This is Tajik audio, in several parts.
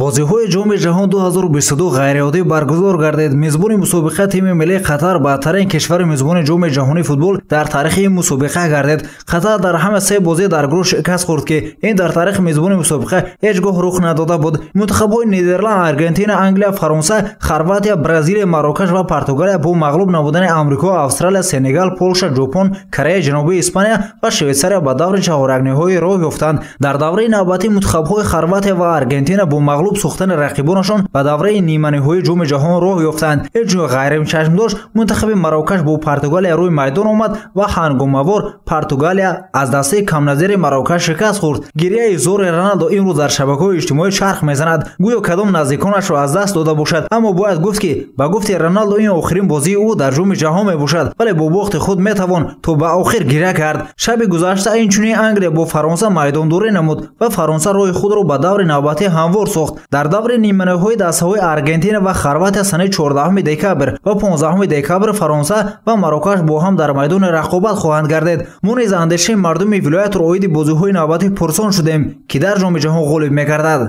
бозиҳои ҷоми ҷаҳон 2022 ғайриоддӣ баргузор гардид. Мизбони мусобиқа тими миллии Қатар баҳтарин кишвари мизбони ҷоми ҷаҳонии футбол дар таърихи ин мусобиқа гардид. Қатар дар ҳама се бозӣ дар гурӯҳ шикаст хӯрд, ки ин дар таърихи мизбони мусобиқа ҳеҷ гоҳ рух надода буд. Мунтахабҳои Нидерланд, Аргентина, Англия, Фаронса, Хорватия, Бразилия, Марокаш ва Португалия бо мағлуб набудани Амрико, Австралия, Сенегал, Полша, Ҷопон, Кореяи Ҷанубӣ, Испания ва Швейтсария ба даври чаҳоракниҳоӣ роҳ ёфтанд. Дар давраи навбатӣ мунтахабҳои Хорватия ва Аргентина бо мағлуб сӯхтани рақибонашон ба давраи ниманиҳоии ҷоми ҷаҳон роҳ ёфтанд. ҳеҷ ҷой ғайричашм дошт. Мунтахаби Марокаш бо Португалия рӯи майдон омад ва ҳангомавор Португалия аз дастаи камназири Марокаш шикаст хӯрд. гирияи зори Роналдо имрӯз дар шабакаҳои иҷтимоӣ чарх мезанад, гӯё кадом наздиконашро аз даст дода бошад. Аммо бояд гуфт, ки ба гуфти Роналдо ин охирин бозии ӯ дар ҷоми ҷаҳон мебошад, вале бо бохти худ метавон то ба охир гиря кард. шаби гузашта инчунин Англия бо Фаронса майдондорӣ намуд ва Фаронса роҳи худро ба даври навбатӣ ҳамвор сохт. дар даври ниманиҳои дастаҳои Аргентина ва Хорватия санаи 14 декабр ва 15 декабр Фаронса ва Марокаш бо ҳам дар майдони рақобат хоҳанд гардид. мо низ андешаи мардуми вилоятро оиди бозиҳои навбатӣ пурсон шудем, ки дар ҷоми ҷаҳон ғолиб мегардад.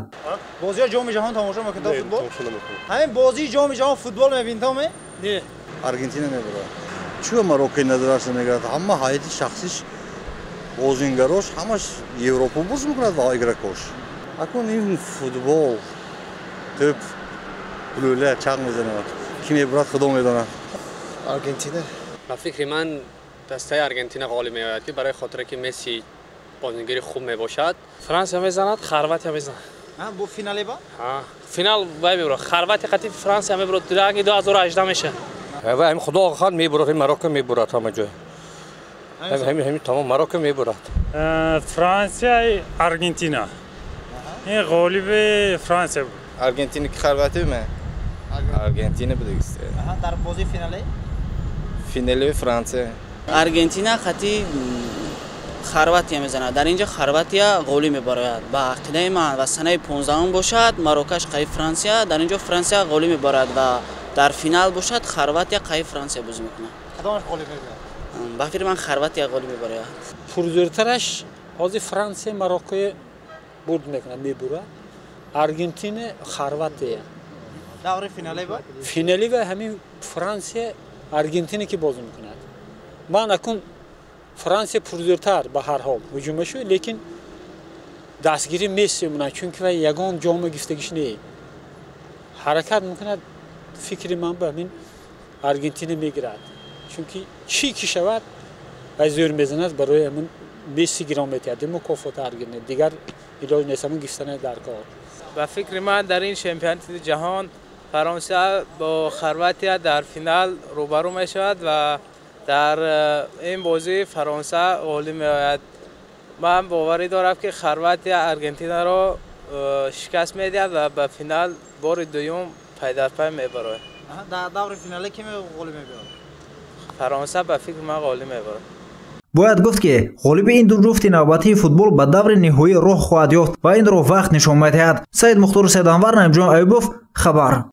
бозии ҷоми ҷаҳон тамошо мекунед футбол? ҳамин бозии ҷоми ҷаҳон футбол мебинтаме? Не. Аргентина мебарад. чӯ Марокко назараш мегирад? ҳама ҳайати шахсиш бозингарош ҳамаш Европа боз мекунад ва игрокош. акун ин футбол тӯп лӯла чанг мезанад. ки мебарад худо медонад. Аргентина. ба фикри ман дастаи Аргентина ғолиб меояд, ки барои хотире ки Месси бозингари хуб мебошад. Франсия мезанад, Хорватия мезанад. бо финале ба? финал вай мебарад. Хорватия қатъи Франсия мебарад. ранги 2018 меша. ҳамин худо хоҳад мебарад, Марокко мебарад ҳама ҷой. ҳамин тамом Марокко мебарад. Франсия, Аргентина. ин ғолиби Франсия буд. Аргентина ки Хорватия ме? Аргентина буд. дар бози финале? Финале Франсия. Аргентина қатъи Хорватия мезанад. дар инҷо Хорватия ғолиб мебарояд. ба ақидаи ман ва санаи 15 бошад Марокаш қаи Франсия, дар инҷо Франсия ғолиб мебарад ва дар финал бошад Хорватия қаи Франсия бозӣ мекунад. кадомаш ғолиб мебарад? ба фикри ман Хорватия ғолиб мебарояд. пурзӯртараш ҳозир Франсия Марокко бурд мекунад, мебурад. Аргентина Хорватия. даври финале ба? финали ва ҳамин Франсия Аргентина ки бозӣ мекунад. ман акун Франсия пурзӯртар ба ҳар ҳол ҳуҷумашу, лекин дастгири Месси мунад, чунки вай ягон ҷоми гирифтагиш не. ҳаракат мекунад, фикри ман ба ҳамин Аргентина мегирад. чунки чӣ ки шавад вай зӯр мезанад барои ҳамин Месси гирон метиҳад. мукофоти Аргентина дигар илоҷ нест, ҳамин гирифтани дар кор. ба фикри ман дар ин чемпионати ҷаҳон Фаронса бо Хорватия дар финал рӯбарӯ мешавад ва дар ин бозӣ Фаронса ғолиб меояд. ман боварӣ дорам, ки Хорватия Аргентинаро шикаст медиҳад ва ба финал бори дуюм пайдарпай мебарояд. дар даври финале ки ғолиб мебарад? Фаронса ба фикри ман ғолиб мебарад. бояд гуфт, ки ғолиби ин ду ҷуфти навбатии футбол ба даври ниҳоӣ роҳ хоҳад ёфт ва инро вақт нишон медиҳад. Саид Мухтор Седанвар, Наимҷон Айбов, хабар.